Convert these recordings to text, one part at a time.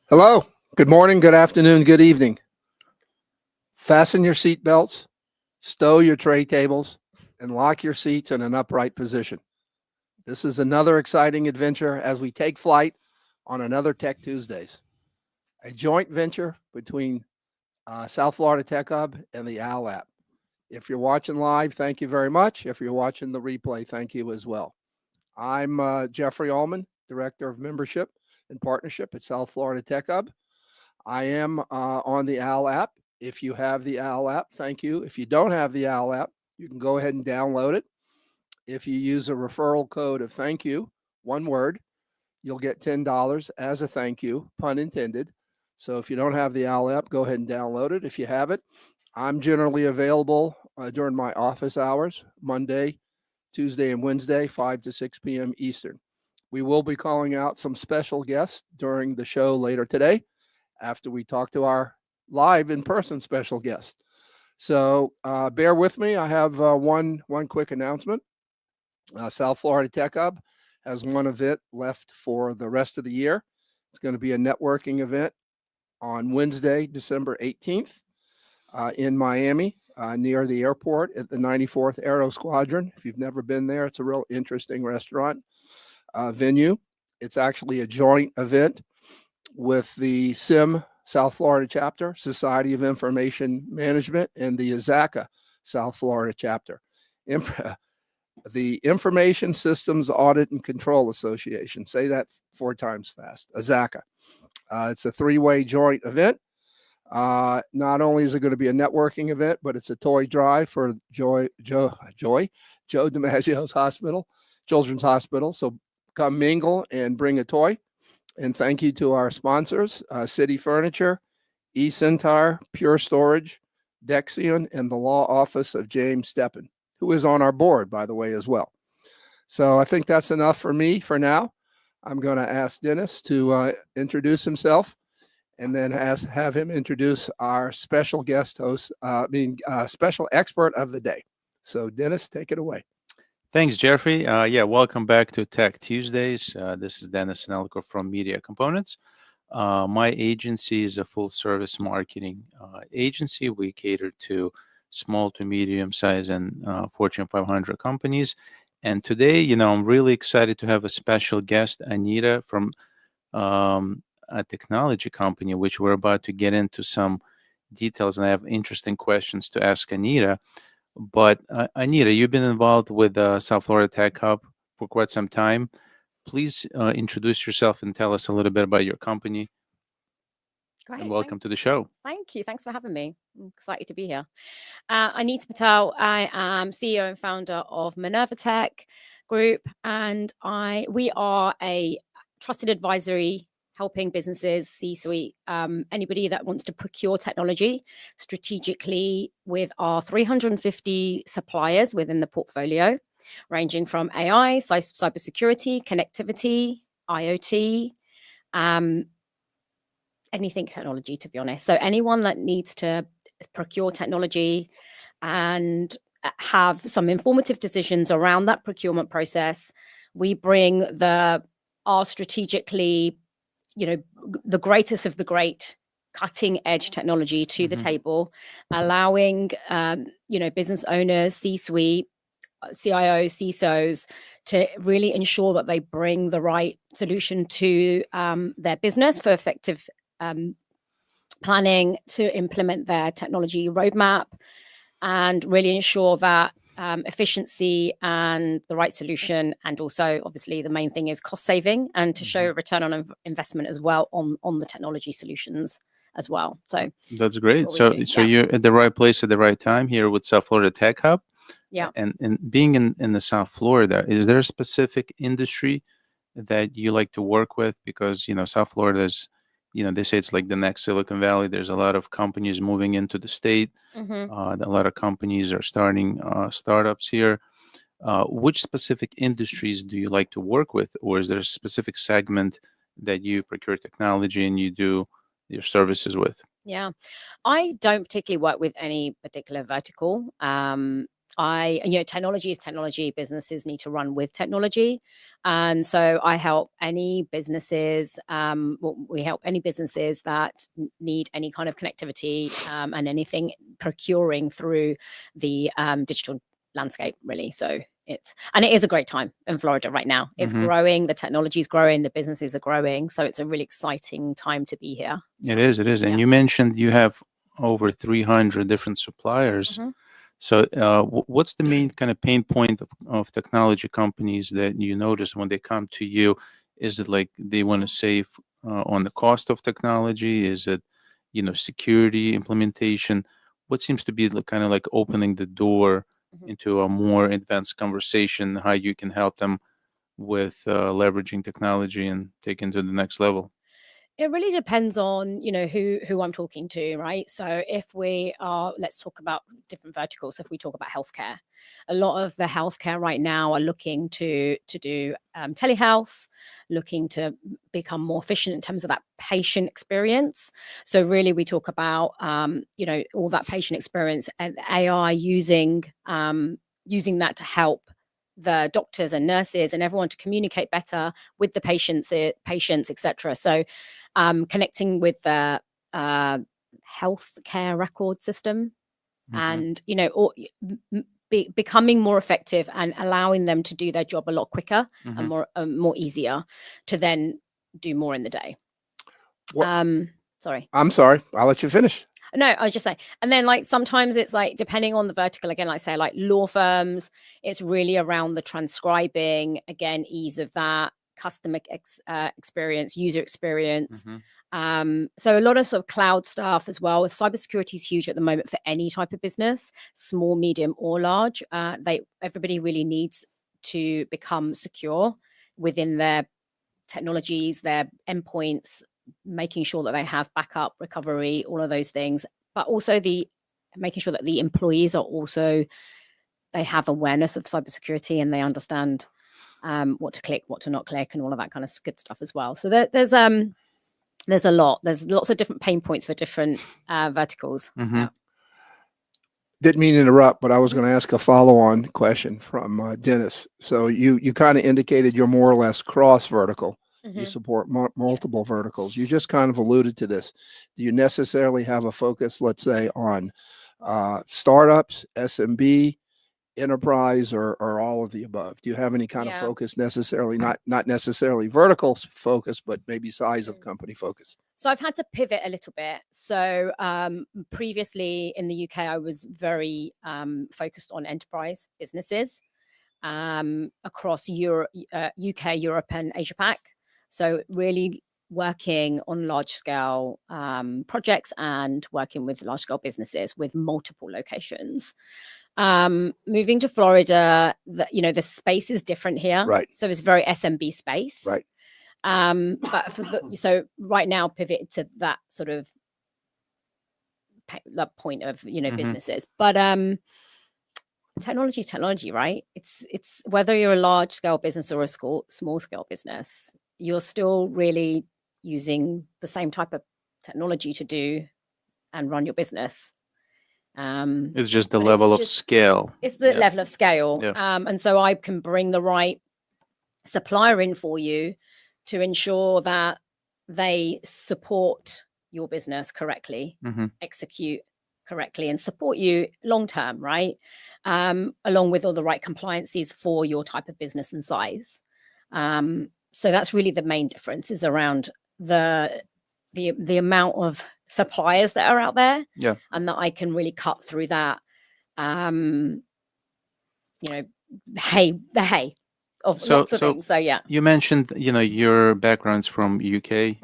Hello, good morning, good afternoon, good evening. Fasten your seat belts, stow your tray tables, and lock your seats in an upright position. This is another exciting adventure as we take flight on another Tech Tuesdays, a joint venture between South Florida Tech Hub and the Owwll App. If you're watching live, thank you very much. If you're watching the replay, thank you as well. I'm Jeffry Ullman, Director of Membership and Partnership at South Florida Tech Hub. I am on the Owwll App. If you have the Owwll App, thank you. If you don't have the Owwll App, you can go ahead and download it. If you use a referral code of thank you, one word, you'll get $10 as a thank you, pun intended. So if you don't have the Owwll App, go ahead and download it. If you have it, I'm generally available during my office hours, Monday, Tuesday, and Wednesday, 5 to 6 p.m. Eastern. We will be calling out some special guests during the show later today after we talk to our live in-person special guest. So bear with me. I have one quick announcement. South Florida Tech Hub has one event left for the rest of the year. It's going to be a networking event on Wednesday, December 18th in Miami near the airport at the 94th Aero Squadron. If you've never been there, it's a real interesting restaurant venue. It's actually a joint event with the SIM South Florida chapter, Society of Information Management, and the ISACA South Florida chapter. The Information Systems Audit and Control Association. Say that 4 times fast. ISACA. It's a 3-way joint event. Not only is it going to be a networking event, but it's a toy drive for Joe DiMaggio's hospital, Children's Hospital. So come mingle and bring a toy. And thank you to our sponsors, City Furniture, eCentar, Pure Storage, Dexion, and the law office of James Steppen, who is on our board, by the way, as well. So I think that's enough for me for now. I'm going to ask Denis to introduce himself and then have him introduce our special guest host, special expert of the day. So Denis, take it away. Thanks, Jeffrey. Welcome back to Tech Tuesdays. This is Denis Sinelnikov from Media Components. My agency is a full-service marketing agency. We cater to small to medium-sized and Fortune 500 companies. And today, I'm really excited to have a special guest, Anita, from a technology company, which we're about to get into some details. And I have interesting questions to ask Anita. But Anita, you've been involved with South Florida Tech Hub for quite some time. Please introduce yourself and tell us a little bit about your company. Great. And welcome to the show. Thank you. Thanks for having me. I'm excited to be here. Anita Patel. I am CEO and founder of Minerva Tech Group, and we are a trusted advisory helping businesses, C-suite, anybody that wants to procure technology strategically with our 350 suppliers within the portfolio, ranging from AI, cybersecurity, connectivity, IoT, anything technology, to be honest. So anyone that needs to procure technology and have some informative decisions around that procurement process, we bring our strategically the greatest of the great cutting edge technology to the table, allowing, business owners, C-suite, CIOs, CISOs to really ensure that they bring the right solution to their business for effective planning, to implement their technology roadmap, and really ensure that efficiency and the right solution, and also obviously the main thing is cost saving, and to show a return on investment as well on the technology solutions as well. So that's great. So you're at the right place at the right time here with South Florida Tech Hub. Yeah. And being in the South Florida, is there a specific industry that you like to work with? Because South Florida is, they say it's like the next Silicon Valley. There's a lot of companies moving into the state. A lot of companies are starting startups here. Which specific industries do you like to work with? Or is there a specific segment that you procure technology and you do your services with? Yeah, I don't particularly work with any particular vertical. Technology is technology. Businesses need to run with technology. And so I help any businesses, we help any businesses that need any kind of connectivity and anything procuring through the digital landscape, really. So it is a great time in Florida right now. It's growing, the technology is growing, the businesses are growing. So it's a really exciting time to be here. It is. And you mentioned you have over 300 different suppliers. So what's the main kind of pain point of technology companies that you notice when they come to you? Is it like they want to save on the cost of technology? Is it, security implementation? What seems to be kind of like opening the door into a more advanced conversation, how you can help them with leveraging technology and taking to the next level? It really depends on, who I'm talking to, right? So if let's talk about different verticals. So if we talk about healthcare, a lot of the healthcare right now are looking to do telehealth, looking to become more efficient in terms of that patient experience. So really we talk about, all that patient experience and AI using that to help the doctors and nurses and everyone to communicate better with the patients, etc. So connecting with the healthcare record system and, becoming more effective and allowing them to do their job a lot quicker and more easier to then do more in the day. Sorry. I'm sorry. I'll let you finish. No, I was just saying. And then sometimes it's depending on the vertical, again, like law firms, it's really around the transcribing, again, ease of that, customer experience, user experience. So a lot of sort of cloud stuff as well. Cybersecurity is huge at the moment for any type of business, small, medium or large. Everybody really needs to become secure within their technologies, their endpoints, making sure that they have backup, recovery, all of those things, but also making sure that the employees are also, they have awareness of cybersecurity and they understand what to click, what to not click, and all of that kind of good stuff as well. So there's lots of different pain points for different verticals. Yeah. Didn't mean to interrupt, but I was going to ask a follow-on question from Denis. So you kind of indicated you're more or less cross-vertical. You support multiple verticals. You just kind of alluded to this. Do you necessarily have a focus, let's say, on startups, SMB, enterprise, or all of the above? Do you have any kind of focus necessarily, not necessarily vertical focus, but maybe size of company focus? So I've had to pivot a little bit. So previously in the UK, I was very focused on enterprise businesses across Europe, UK, Europe, and Asia Pac. So really working on large scale projects and working with large scale businesses with multiple locations. Moving to Florida, the space is different here. Right. So it's very SMB space. Right. But so right now pivoted to that sort of that point of businesses. But technology, right? It's whether you're a large scale business or a small scale business, you're still really using the same type of technology to do and run your business. It's just the level of scale. It's the level of scale. Yeah. And so I can bring the right supplier in for you to ensure that they support your business correctly, execute correctly, and support you long term, right? Along with all the right compliances for your type of business and size. So that's really the main difference, is around the amount of suppliers that are out there, and that I can really cut through that, the hay of lots of things. So yeah, you mentioned your background's from UK.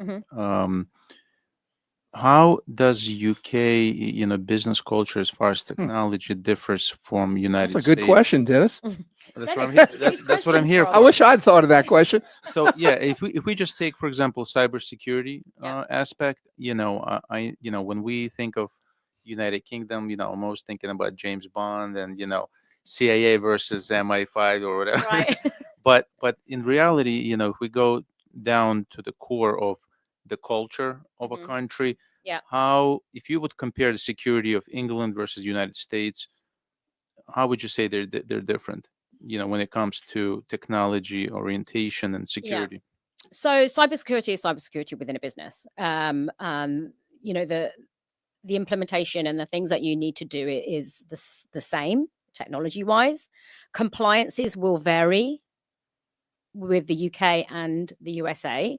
How does UK business culture as far as technology differs from United States? That's a good question, Denis. That's what I'm here. That's what I'm here for. I wish I'd thought of that question. So yeah, if we just take, for example, cybersecurity aspect, when we think of United Kingdom, I'm almost thinking about James Bond and CIA versus MI5 or whatever. Right. But in reality, if we go down to the core of the culture of a country, how, if you would compare the security of England versus United States, how would you say they're different? When it comes to technology orientation and security. So cybersecurity is cybersecurity within a business. The implementation and the things that you need to do is the same technology-wise. Compliances will vary with the UK and the USA.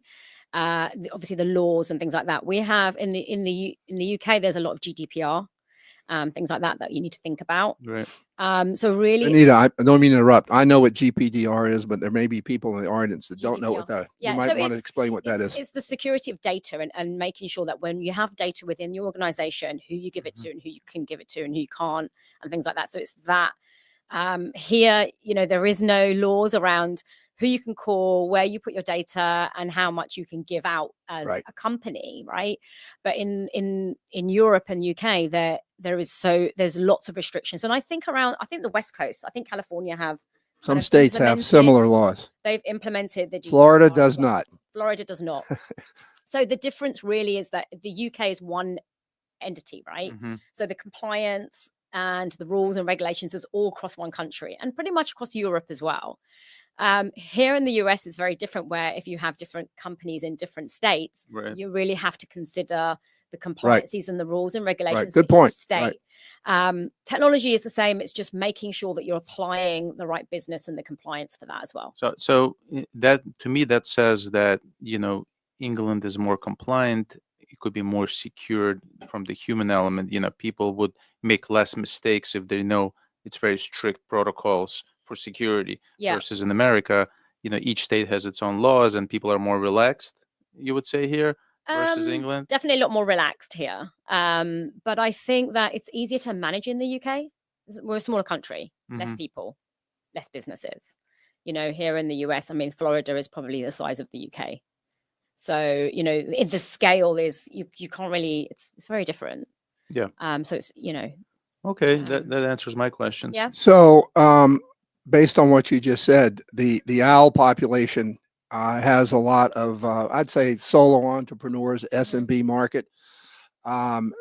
Obviously, the laws and things like that. We have in the UK, there's a lot of GDPR, things like that you need to think about. Right. So really, Anita, I don't mean to interrupt. I know what GPDR is, but there may be people in the audience that don't know what that is. Yeah, you might so want to explain what that is. It's the security of data and making sure that when you have data within your organization, who you give it to and who you can give it to and who you can't and things like that. So it's that. Here, there is no laws around who you can call, where you put your data, and how much you can give out as a company, right? But in Europe and UK, there's lots of restrictions, and I think the West Coast, I think California have some states have similar laws. They've implemented the GDPR. Florida does not. Florida does not. So the difference really is that the UK is one entity, right? So the compliance and the rules and regulations is all across one country and pretty much across Europe as well. Here in the US, it's very different, where if you have different companies in different states, you really have to consider the compliances and the rules and regulations. Good point. State. Technology is the same. It's just making sure that you're applying the right business and the compliance for that as well. So that, to me, that says that, England is more compliant. It could be more secured from the human element. People would make less mistakes if they know it's very strict protocols for security versus in America, each state has its own laws and people are more relaxed, you would say, here versus England? Definitely a lot more relaxed here. But I think that it's easier to manage in the UK. We're a smaller country, less people, less businesses. Here in the US, I mean, Florida is probably the size of the UK. So, the scale is, you can't really, it's very different. Yeah. So it's, Okay, that answers my questions. Yeah. So, based on what you just said, the Owwll population has a lot of, I'd say, solo entrepreneurs, SMB market.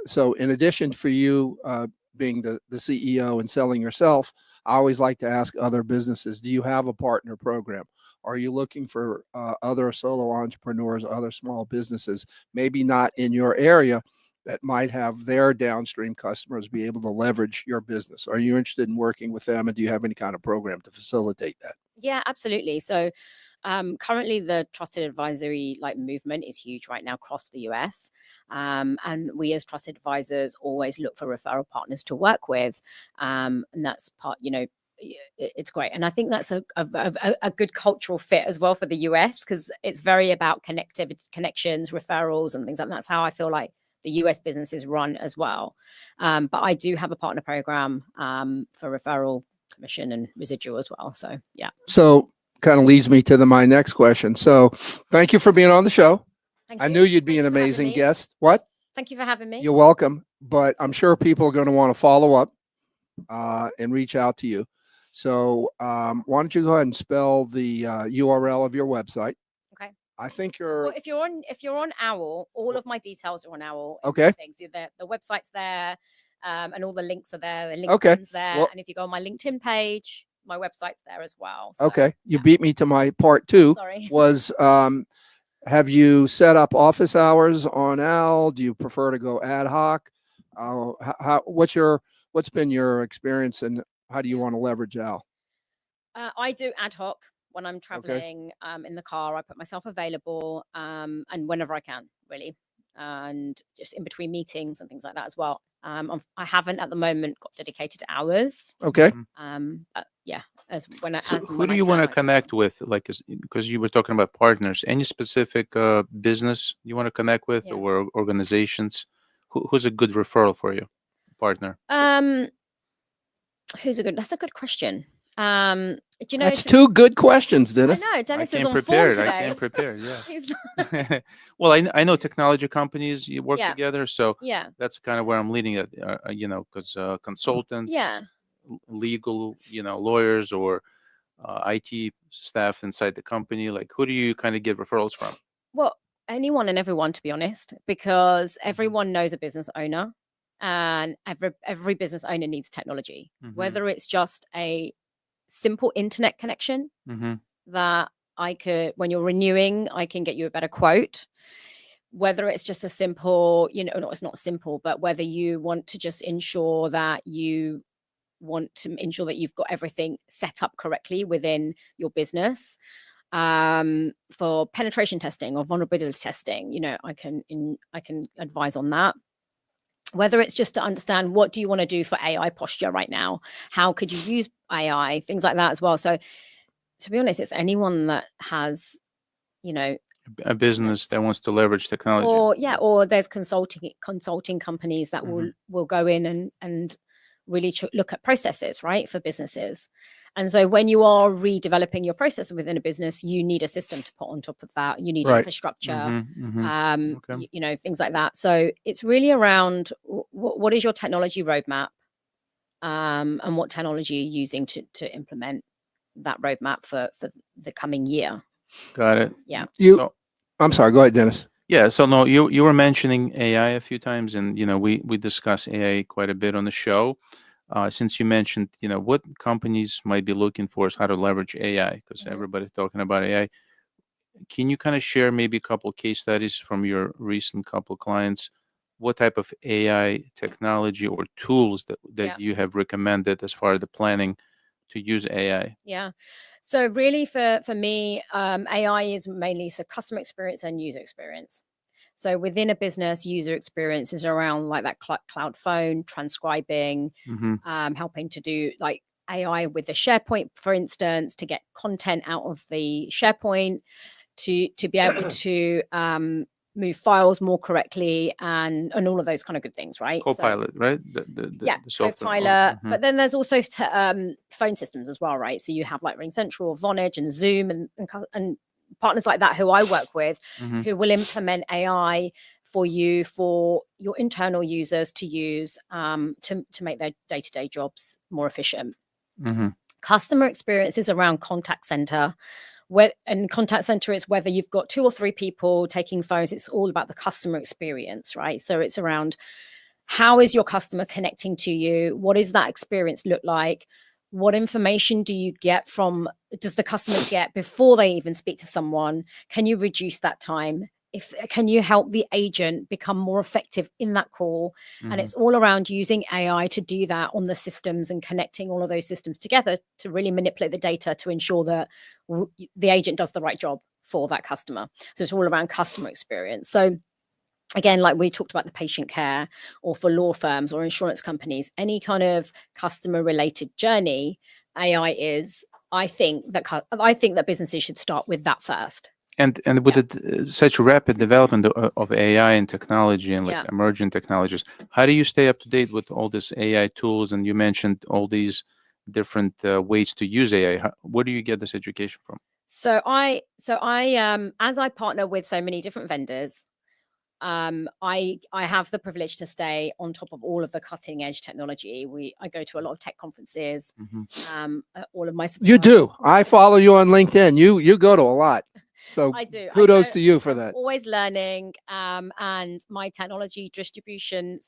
So in addition for you being the CEO and selling yourself, I always like to ask other businesses, do you have a partner program? Are you looking for other solo entrepreneurs, other small businesses, maybe not in your area, that might have their downstream customers be able to leverage your business? Are you interested in working with them, and do you have any kind of program to facilitate that? Yeah, absolutely. So currently the trusted advisory movement is huge right now across the US. And we as trusted advisors always look for referral partners to work with. And that's part, it's great. And I think that's a good cultural fit as well for the US, because it's very about connectivity, connections, referrals and things like that. That's how I feel like the US business is run as well. But I do have a partner program for referral, commission and residual as well. So, yeah. So kind of leads me to my next question. So thank you for being on the show. I knew you'd be an amazing guest. What? Thank you for having me. You're welcome. But I'm sure people are going to want to follow up and reach out to you. So why don't you go ahead and spell the URL of your website? Okay. I think you're. Well, if you're on Owwll, all of my details are on Owwll. Okay. So the website's there, and all the links are there. The LinkedIn's there, well, and if you go on my LinkedIn page, my website's there as well. So, okay, you beat me to my part two. Sorry. Was have you set up office hours on Owwll? Do you prefer to go ad hoc? What's been your experience, and how do you want to leverage Owwll? I do ad hoc. When I'm traveling in the car, I put myself available and whenever I can, really, and just in between meetings and things like that as well. I haven't at the moment got dedicated hours. Okay. But yeah, who do you want to connect with? Like, because you were talking about partners, any specific business you want to connect with, or organizations? Who's a good referral for you, partner? That's a good question. That's two good questions, Denis. I know, Denis is on prepared. form today. I came prepared. Yeah. Well, I know technology companies you work together, so that's kind of where I'm leading it. Because consultants, legal, lawyers, or IT staff inside the company. Like, who do you kind of get referrals from? Well, anyone and everyone, to be honest, because everyone knows a business owner. and every business owner needs technology, Mhm. whether it's just a simple internet connection Mhm. that when you're renewing, I can get you a better quote. Whether it's just a simple, no, it's not simple, but whether you want to just ensure that you've got everything set up correctly within your business, for penetration testing or vulnerability testing, I can advise on that. Whether it's just to understand what do you want to do for AI posture right now, how could you use AI, things like that as well. So to be honest, it's anyone that has, A business that wants to leverage technology. or there's consulting companies that will go in and really look at processes, right, for businesses. And so when you are redeveloping your process within a business, you need a system to put on top of that. You need Right. infrastructure, Okay. things like that. So it's really around what is your technology roadmap, and what technology you're using to implement that roadmap for the coming year. Got it. Yeah. I'm sorry. Go ahead, Dennis. Yeah. So no, you were mentioning AI a few times, and we discuss AI quite a bit on the show. Since you mentioned, what companies might be looking for is how to leverage AI, because everybody's talking about AI. Can you kind of share maybe a couple case studies from your recent couple clients? What type of AI technology or tools that you have recommended as far as the planning to use AI? Yeah. So really for me, AI is mainly customer experience and user experience. So within a business, user experience is around like that cloud phone, transcribing, helping to do like AI with the SharePoint, for instance, to get content out of the SharePoint, to be able to move files more correctly, and all of those kind of good things, right? Copilot, right? The software. Copilot. But then there's also phone systems as well, right? So you have like RingCentral, Vonage, and Zoom, and partners like that who I work with, who will implement AI for your internal users to use, to make their day-to-day jobs more efficient. Customer experience is around contact center. And contact center is whether you've got 2 or 3 people taking phones. It's all about the customer experience, right? So it's around how is your customer connecting to you? What does that experience look like? What information does the customer get before they even speak to someone? Can you reduce that time? Can you help the agent become more effective in that call? And it's all around using AI to do that on the systems and connecting all of those systems together to really manipulate the data to ensure that the agent does the right job for that customer. So it's all around customer experience. So again, like we talked about the patient care, or for law firms or insurance companies, any kind of customer related journey, AI is, I think that businesses should start with that first. And with such rapid development of AI and technology and like emerging technologies, how do you stay up to date with all these AI tools? And you mentioned all these different ways to use AI. Where do you get this education from? So I as I partner with so many different vendors, I have the privilege to stay on top of all of the cutting edge technology. I go to a lot of tech conferences. All of my suppliers. You do. I follow you on LinkedIn. You go to a lot. So I do. Kudos to you for that. Always learning, and my technology distribution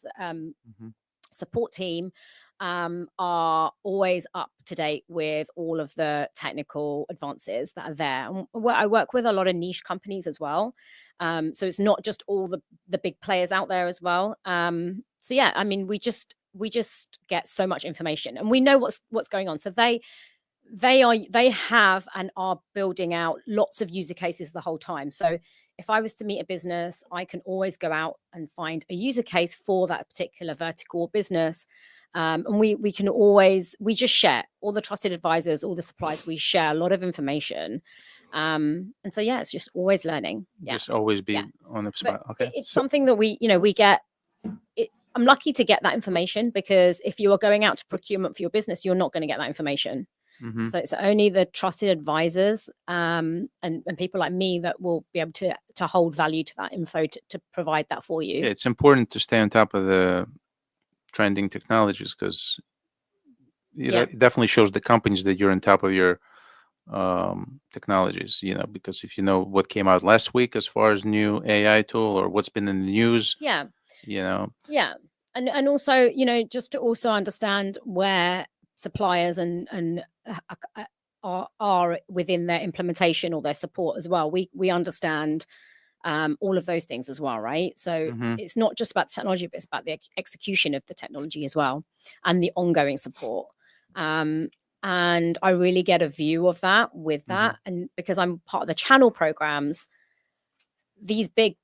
support team are always up to date with all of the technical advances that are there. And I work with a lot of niche companies as well. So it's not just all the big players out there as well. So yeah, I mean, we just get so much information, and we know what's going on. So they have and are building out lots of user cases the whole time. So if I was to meet a business, I can always go out and find a user case for that particular vertical or business. And we just share, all the trusted advisors, all the suppliers, we share a lot of information. And so, yeah, it's just always learning. Yeah. Just always be on the spot. But Okay. it's something that we get. I'm lucky to get that information, because if you are going out to procurement for your business, you're not going to get that information. So it's only the trusted advisors and people like me that will be able to hold value to that info to provide that for you. Yeah, it's important to stay on top of the trending technologies, because it definitely shows the companies that you're on top of your technologies, because if you know what came out last week as far as new AI tool or what's been in the news, And also, just to also understand where suppliers and are within their implementation or their support as well. We understand all of those things as well, right? So it's not just about the technology, but it's about the execution of the technology as well, and the ongoing support. And I really get a view of that with that. And because I'm part of the channel programs, these big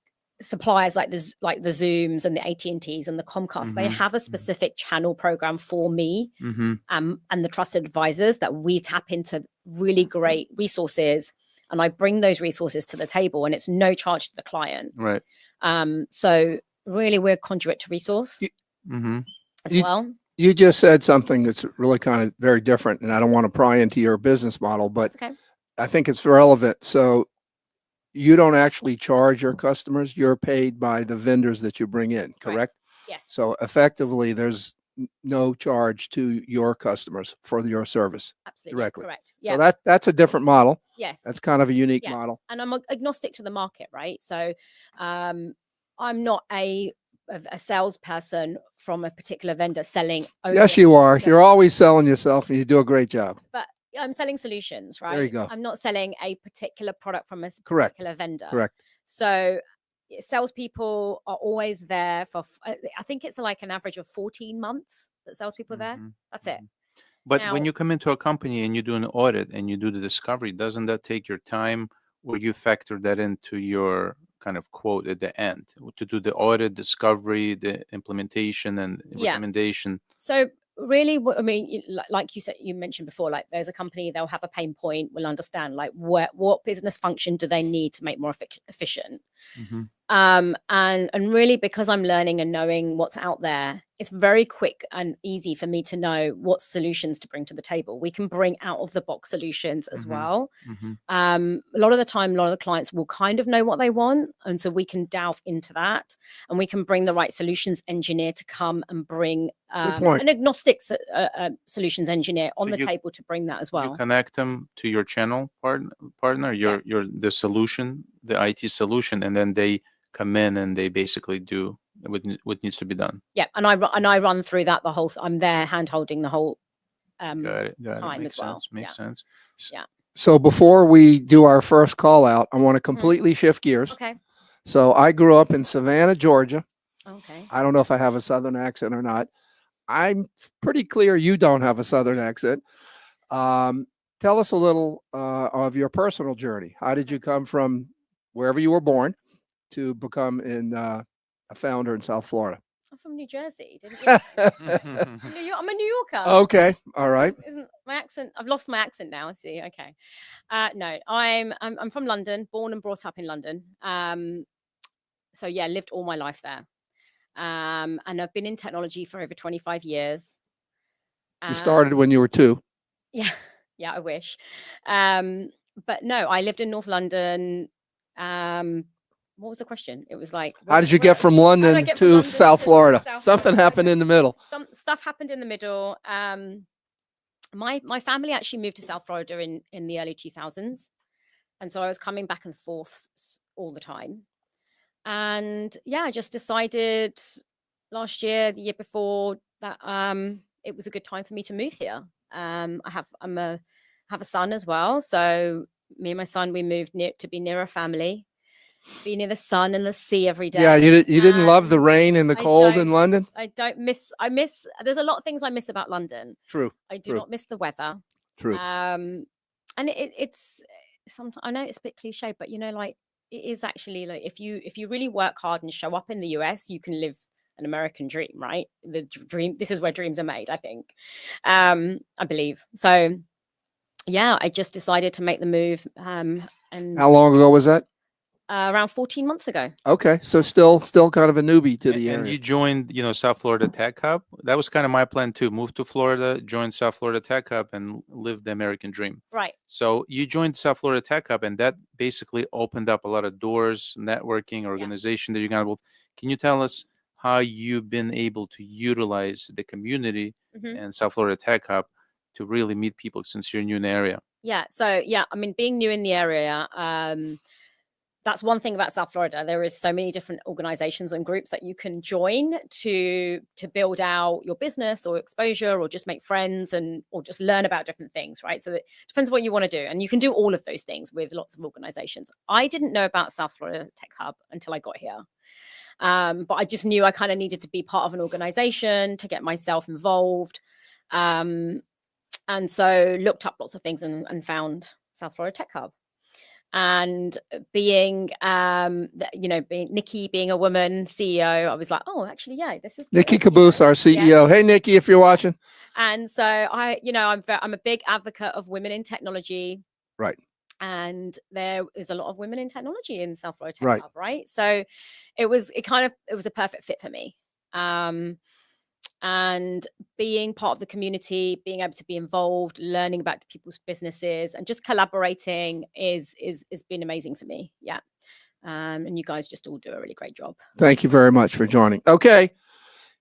suppliers like the Zooms and the AT&Ts and the Comcast, they have a specific channel program for me and the trusted advisors that we tap into really great resources, and I bring those resources to the table, and it's no charge to the client. Right. So really, we're conduit to resource as well. You just said something that's really kind of very different, and I don't want to pry into your business model, but Okay. I think it's relevant. So you don't actually charge your customers, you're paid by the vendors that you bring in, correct? Yes. So effectively, there's no charge to your customers for your service. Absolutely directly. correct. So that's a different model. Yes. That's kind of a unique model. And I'm agnostic to the market, right? So I'm not a salesperson from a particular vendor selling. Yes, you are. You're always selling yourself, and you do a great job. But I'm selling solutions, right? There you go. I'm not selling a particular product from a Correct. particular vendor. Correct. So salespeople are always there for, I think it's like an average of 14 months that salespeople are there. That's it. But when you come into a company and you do an audit and you do the discovery, doesn't that take your time, or you factor that into your kind of quote at the end to do the audit, discovery, the implementation and recommendation? So really, I mean, like you said, you mentioned before, like there's a company, they'll have a pain point, we'll understand like what business function do they need to make more efficient. And really, because I'm learning and knowing what's out there, it's very quick and easy for me to know what solutions to bring to the table. We can bring out of the box solutions as well. A lot of the time, a lot of the clients will kind of know what they want, and so we can delve into that, and we can bring the right solutions engineer to come and bring an agnostic solutions engineer on the table to bring that as well. You connect them to your channel partner, your the solution, the IT solution, and then they come in and they basically do what needs to be done. Yeah, and I run through that the whole. I'm there hand holding the whole got it. time Makes as well. Sense. Makes sense. Yeah. So before we do our first call out, I want to completely shift gears. Okay. So I grew up in Savannah, Georgia. Okay. I don't know if I have a Southern accent or not. I'm pretty clear you don't have a Southern accent. Tell us a little of your personal journey. How did you come from wherever you were born to become a founder in South Florida? I'm from New Jersey. Didn't you? I'm a New Yorker. Okay. All right. Isn't my accent? I've lost my accent now. I see. Okay. No, I'm from London, born and brought up in London. So yeah, lived all my life there. And I've been in technology for over 25 years. You started when you were 2. Yeah. Yeah, I wish. But no, I lived in North London. What was the question? It was like, how did you get from London to South Florida? Something happened in the middle. Some stuff happened in the middle. My family actually moved to South Florida in the early 2000s. And so I was coming back and forth all the time. And yeah, I just decided last year, the year before, that it was a good time for me to move here. I have a son as well. So me and my son, we moved to be near a family. Be near the sun and the sea every day. Yeah, you didn't love the rain and the cold in London? I miss, there's a lot of things I miss about London. True. I do not miss the weather. True. And it's sometimes, I know it's a bit cliche, but like it is actually like if you really work hard and show up in the US, you can live an American dream, right? The dream, this is where dreams are made, I think. I believe. So yeah, I just decided to make the move. And how long ago was that? Around 14 months ago. Okay, so still kind of a newbie to the area. And you joined, South Florida Tech Hub. That was kind of my plan too. Move to Florida, join South Florida Tech Hub, and live the American dream. Right. So you joined South Florida Tech Hub, and that basically opened up a lot of doors, networking, organization that you got involved. Can you tell us how you've been able to utilize the community and South Florida Tech Hub to really meet people since you're new in the area? Yeah. So yeah, I mean, being new in the area, that's one thing about South Florida. There is so many different organizations and groups that you can join to build out your business or exposure, or just make friends or just learn about different things, right? So it depends what you want to do. And you can do all of those things with lots of organizations. I didn't know about South Florida Tech Hub until I got here. But I just knew I kind of needed to be part of an organization to get myself involved. And so looked up lots of things and found South Florida Tech Hub. And being Nikki being a woman CEO, I was like, oh, actually, yeah, this is Nikki Caboose, our CEO. Hey, Nikki, if you're watching. And so I'm a big advocate of women in technology. Right. And there is a lot of women in technology in South Florida Tech Right. Hub, right? So it was a perfect fit for me. And being part of the community, being able to be involved, learning about people's businesses, and just collaborating is been amazing for me. Yeah. And you guys just all do a really great job. Thank you very much for joining. Okay.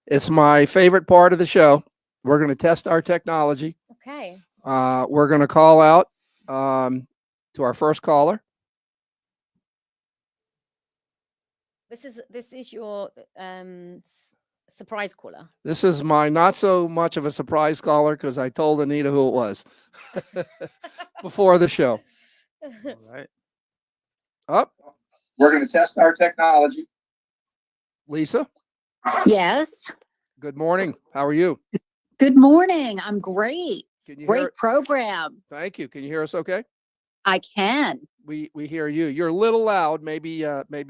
It's my favorite part of the show. We're going to test our technology. Okay. We're going to call out to our first caller. This is your surprise caller. This is my not so much of a surprise caller because I told Anita who it was before the show. All right. Up. We're going to test our technology. Lisa. Yes. Good morning. How are you? Good morning. I'm great. Can you Great hear? program. Thank you. Can you hear us okay? I can. We hear you. You're a little loud. Maybe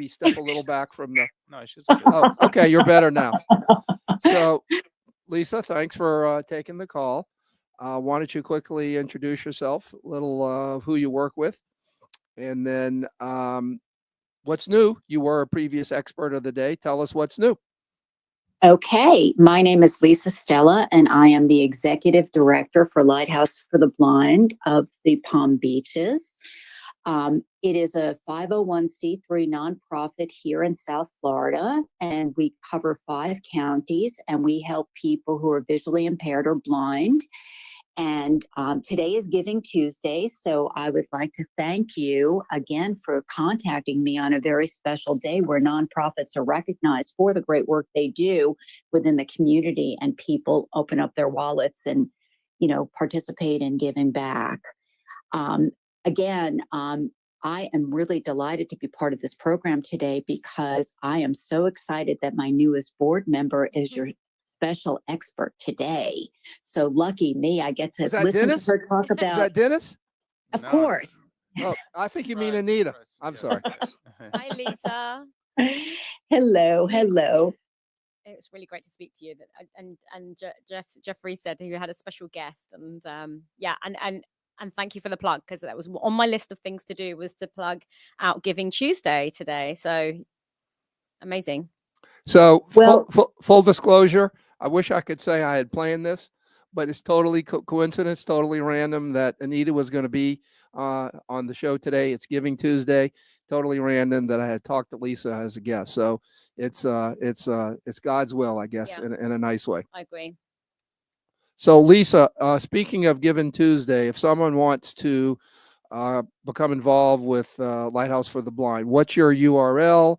step a little back from the. No, she's Oh, okay. You're better now. So, Lisa, thanks for taking the call. Why don't you quickly introduce yourself, a little of who you work with, and then what's new? You were a previous expert of the day. Tell us what's new. Okay. My name is Lisa Stella, and I am the Executive Director for Lighthouse for the Blind of the Palm Beaches. It is a 501c3 nonprofit here in South Florida, and we cover 5 counties, and we help people who are visually impaired or blind. And today is Giving Tuesday, so I would like to thank you again for contacting me on a very special day where nonprofits are recognized for the great work they do within the community, and people open up their wallets and, participate in giving back. I am really delighted to be part of this program today because I am so excited that my newest board member is your special expert today. So lucky me, I get to listen Denis? to her talk about. Is that Denis? Of course. Oh, I think you mean Anita. I'm sorry. Hi, Lisa. Hello. It's really great to speak to you. And Jeffrey said he had a special guest, and and thank you for the plug, because that was on my list of things to do, was to plug out Giving Tuesday today. So amazing. So full disclosure, I wish I could say I had planned this, but it's totally coincidence, totally random that Anita was going to be on the show today. It's Giving Tuesday, totally random that I had talked to Lisa as a guest. So it's God's will, I guess, Yeah. in a nice way. I agree. So Lisa, speaking of Giving Tuesday, if someone wants to become involved with Lighthouse for the Blind, what's your URL?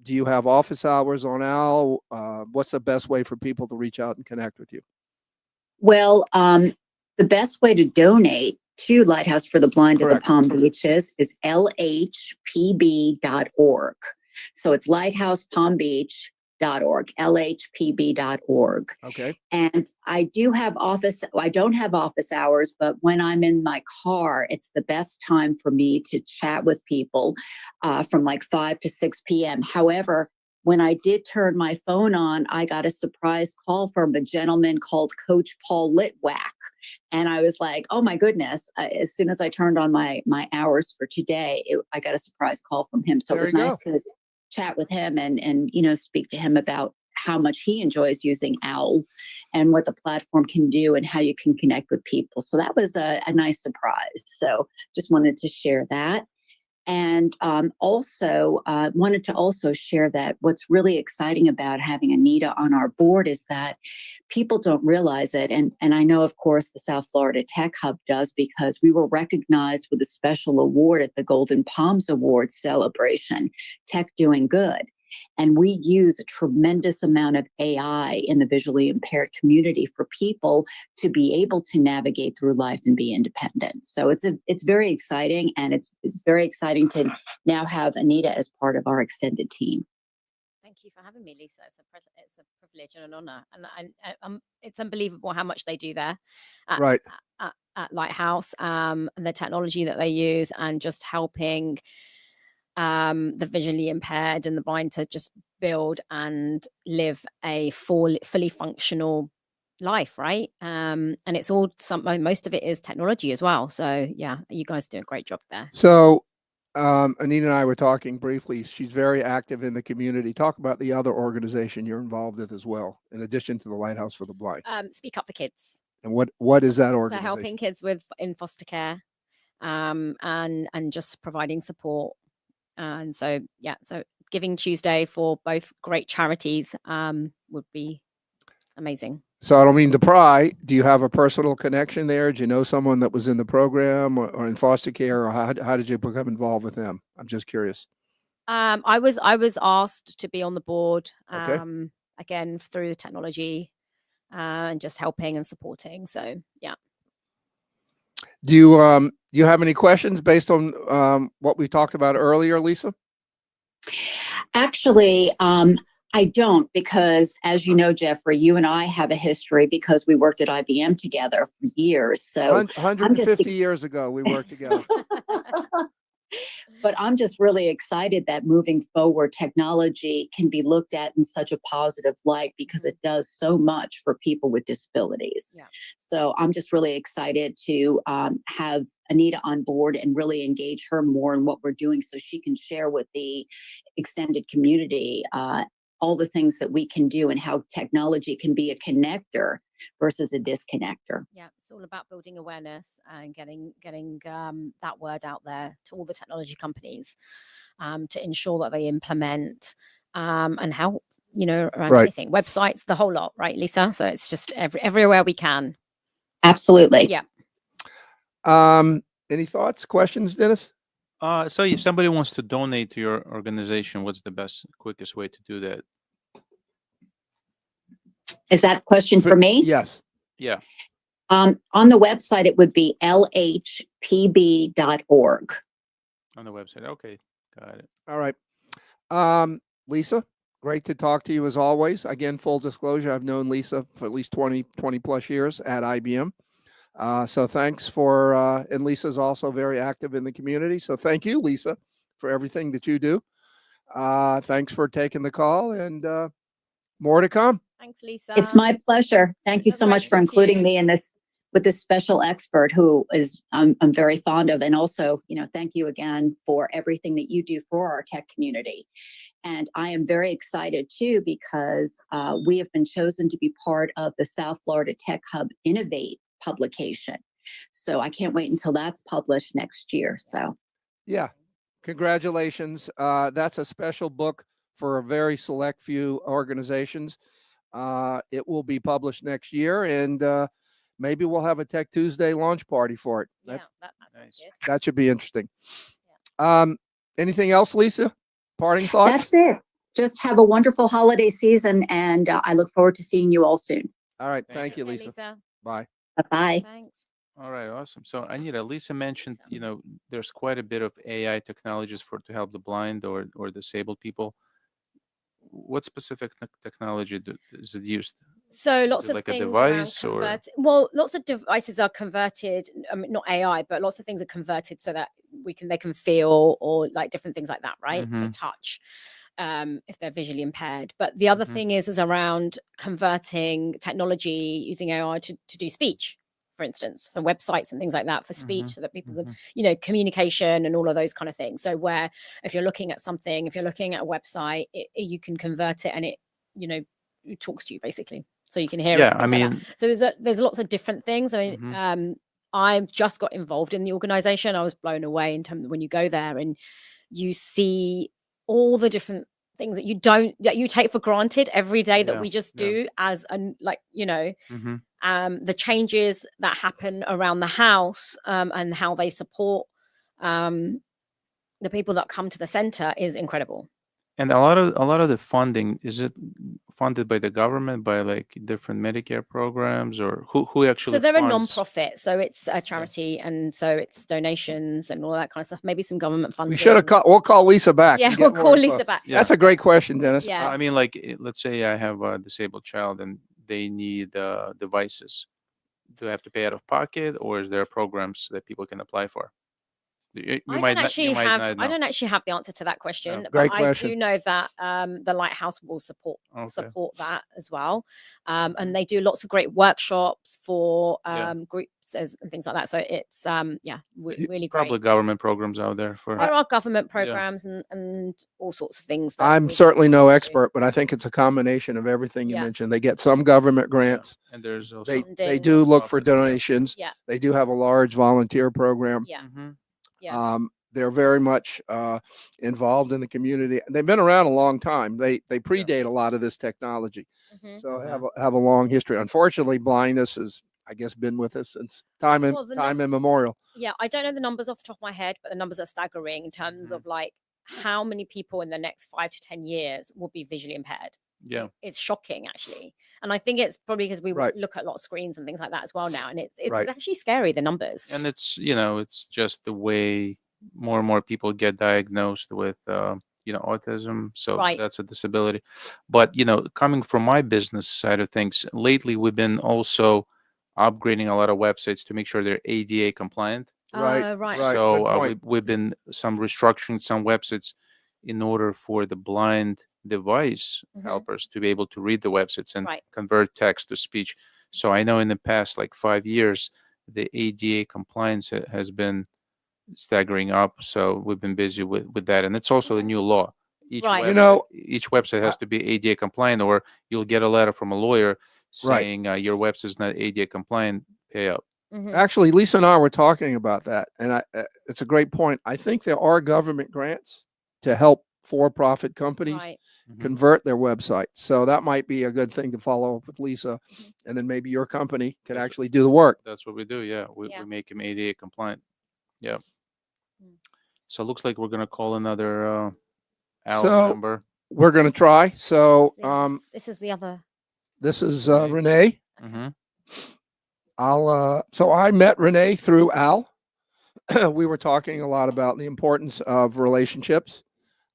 Do you have office hours on Owwll? What's the best way for people to reach out and connect with you? Well, the best way to donate to Lighthouse for the Blind of the Palm Beaches is lhpb.org. So it's lighthousepalmbeach.org, lhpb.org. Okay. And I don't have office hours, but when I'm in my car, it's the best time for me to chat with people from like 5 to 6 p.m. However, when I did turn my phone on, I got a surprise call from a gentleman called Coach Paul Litwack. And I was like, oh my goodness, as soon as I turned on my hours for today, I got a surprise call from him. So it was nice to chat with him and speak to him about how much he enjoys using Owwll and what the platform can do and how you can connect with people. So that was a nice surprise. So just wanted to share that. And also wanted to also share that what's really exciting about having Anita on our board is that people don't realize it. And I know, of course, the South Florida Tech Hub does, because we were recognized with a special award at the Golden Palms Awards celebration, Tech Doing Good. And we use a tremendous amount of AI in the visually impaired community for people to be able to navigate through life and be independent. So it's very exciting, and it's very exciting to now have Anita as part of our extended team. Thank you for having me, Lisa. It's a privilege and an honor, and it's unbelievable how much they do there at, Right. at Lighthouse, and the technology that they use, and just helping the visually impaired and the blind to just build and live a fully functional life, right? And it's all most of it is technology as well. So yeah, you guys do a great job there. So Anita and I were talking briefly. She's very active in the community. Talk about the other organization you're involved with as well, in addition to the Lighthouse for the Blind. Speak Up for Kids. And what is that So organization? helping kids in foster care, and just providing support. And so Giving Tuesday for both great charities would be amazing. So I don't mean to pry. Do you have a personal connection there? Do you know someone that was in the program or in foster care, or how did you become involved with them? I'm just curious. I was asked to be on the board, Okay. again through the technology, and just helping and supporting. So yeah. Do you have any questions based on what we talked about earlier, Lisa? Actually, I don't, because as you know, Jeffrey, you and I have a history because we worked at IBM together for years. So 150 years ago, we worked together. But I'm just really excited that moving forward, technology can be looked at in such a positive light, because it does so much for people with disabilities. Yeah. So I'm just really excited to have Anita on board and really engage her more in what we're doing, so she can share with the extended community all the things that we can do and how technology can be a connector versus a disconnector. Yeah, it's all about building awareness and getting that word out there to all the technology companies, to ensure that they implement and help, around Right. anything, websites, the whole lot, right, Lisa? So it's just everywhere we can. Absolutely. Yeah. Any thoughts, questions, Denis? So if somebody wants to donate to your organization, what's the quickest way to do that? Is that a question for me? Yes. Yeah. On the website, it would be lhpb.org. On the website. Okay. Got it. All right. Lisa, great to talk to you as always. Again, full disclosure, I've known Lisa for at least 20 plus years at IBM. So thanks for, and Lisa's also very active in the community. So thank you, Lisa, for everything that you do. Thanks for taking the call, and more to come. Thanks, Lisa. It's my pleasure. Thank you so much for including me in this with this special expert who is I'm very fond of. And also, thank you again for everything that you do for our tech community. And I am very excited too, because we have been chosen to be part of the South Florida Tech Hub Innovate publication. So I can't wait until that's published next year. So yeah, congratulations. That's a special book for a very select few organizations. It will be published next year, and maybe we'll have a Tech Tuesday launch party for it. That's nice. good. That should be interesting. Anything else, Lisa? Parting thoughts? That's it. Just have a wonderful holiday season, and I look forward to seeing you all soon. All right. Thank Thank you, Okay, Lisa. Bye. Bye-bye. Thanks. All right, awesome. So Anita, Lisa mentioned, there's quite a bit of AI technologies to help the blind or disabled people. What specific technology is it used? So lots of like a things device around or- well, lots of devices are converted. I mean, not AI, but lots of things are converted so that they can feel, or like different things like that, right? To Mhm. touch, if they're visually impaired. But the other Mhm. thing is around converting technology using AI to do speech, for instance. So websites and things like that for speech, so that people can, communication and all of those kind of things. So where if you're looking at something, if you're looking at a website, you can convert it and it talks to you basically. So you can hear it. Yeah, I things like that. mean, So there's lots of different things. I mean, I've just got involved in the organization. I was blown away in terms of when you go there and you see all the different things that you take for granted every day that we just do as the changes that happen around the house, and how they support the people that come to the center is incredible. And a lot of the funding, is it funded by the government, by like different Medicare programs, or who actually So they're funds? a non-profit, so it's a charity, and so it's donations and all that kind of stuff. Maybe some government funding. We should have we'll call Lisa back. Yeah, and we'll get more call info. Lisa back. Yeah. That's a great question, Dennis. Yeah. I mean, like, let's say I have a disabled child and they need devices. Do I have to pay out of pocket, or is there programs that people can apply for? I don't actually have the answer to that question, but Great I question. do know that the Lighthouse will support that as well, and they do lots of great workshops for groups and things like that. So it's really great. Probably government programs out there for. There are government programs and all sorts of things. I'm certainly no expert, but I think it's a combination of everything you mentioned. They get some government grants, and there's also they do look for donations. Yeah. They do have a large volunteer program. Yeah. Yeah. They're very much involved in the community. They've been around a long time. They predate a lot of this technology, so have a long history. Unfortunately, blindness has, I guess, been with us since time immemorial. Yeah, I don't know the numbers off the top of my head, but the numbers are staggering in terms of like how many people in the next 5 to 10 years will be visually impaired. Yeah, it's shocking actually, and I think it's probably because we look at a lot of screens and things like that as well now, and it's actually scary, the numbers. And it's it's just the way more and more people get diagnosed with autism, so that's a disability. But coming from my business side of things, lately we've been also upgrading a lot of websites to make sure they're ADA compliant. Right. So we've been restructuring some websites in order for the blind device helpers to be able to read the websites and convert text to speech. So I know in the past like 5 years, the ADA compliance has been staggering up. So we've been busy with that. And it's also a new law. Each website has to be ADA compliant, or you'll get a letter from a lawyer saying your website is not ADA compliant, pay up. Actually, Lisa and I were talking about that, and it's a great point. I think there are government grants to help for-profit companies convert their website. So that might be a good thing to follow up with Lisa, and then maybe your company can actually do the work. That's what we do. Yeah, we make them ADA compliant. Yeah. So it looks like we're gonna call another Owwll member. We're gonna try. So this is the other. This is Renee. So I met Renee through Al. We were talking a lot about the importance of relationships.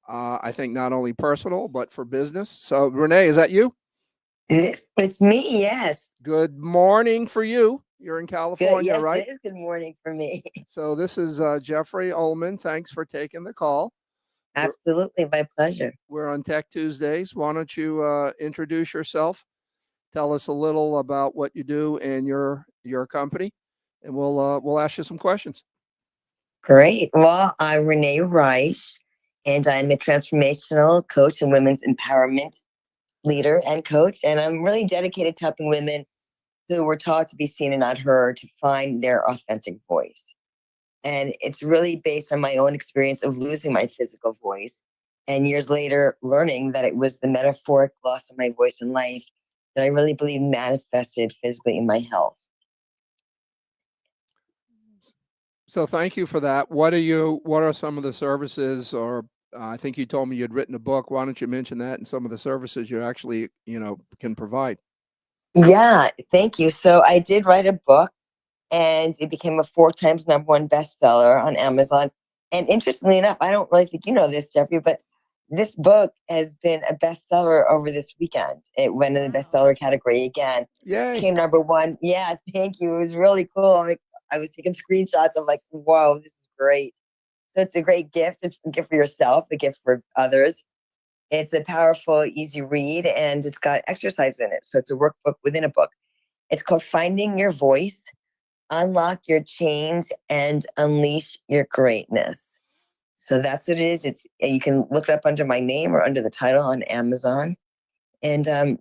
I think not only personal, but for business. So Renee, is that you? It's me, yes. Good morning for you. You're in California, yes, right? It is good morning for me. So this is Jeffry Ullman. Thanks for taking the call. Absolutely, my pleasure. We're on Tech Tuesdays. Why don't you introduce yourself? Tell us a little about what you do and your company, and we'll ask you some questions. Great. Well, I'm Renee Reich, and I'm a transformational coach and women's empowerment leader and coach. And I'm really dedicated to helping women who were taught to be seen and not heard to find their authentic voice. And it's really based on my own experience of losing my physical voice, and years later learning that it was the metaphoric loss of my voice in life that I really believe manifested physically in my health. So thank you for that. What are some of the services, or I think you told me you'd written a book. Why don't you mention that and some of the services you actually, can provide? Yeah, thank you. So I did write a book, and it became a 4 times #1 bestseller on Amazon. And interestingly enough, I don't really think you know this, Jeffrey, but this book has been a bestseller over this weekend. It went in the bestseller category again. Yay. Came #1. Yeah, thank you. It was really cool. I was taking screenshots. I'm like, whoa, this is great. So it's a great gift. It's a gift for yourself, a gift for others. It's a powerful, easy read, and it's got exercise in it. So it's a workbook within a book. It's called Finding Your Voice, Unlock Your Chains, and Unleash Your Greatness. So that's what it is. You can look it up under my name or under the title on Amazon. And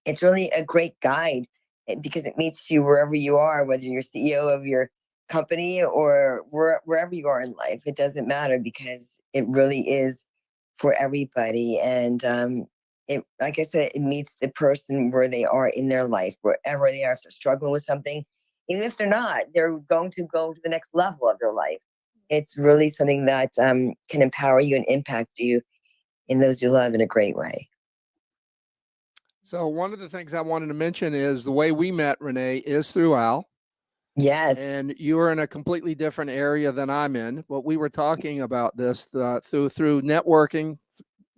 it's really a great guide because it meets you wherever you are, whether you're CEO of your company or wherever you are in life. It doesn't matter because it really is for everybody. And it, like I said, it meets the person where they are in their life, wherever they are. If they're struggling with something, even if they're not, they're going to go to the next level of their life. It's really something that can empower you and impact you in those you love in a great way. So one of the things I wanted to mention is the way we met, Renee, is through Owwll. Yes. And you are in a completely different area than I'm in. But we were talking about this through networking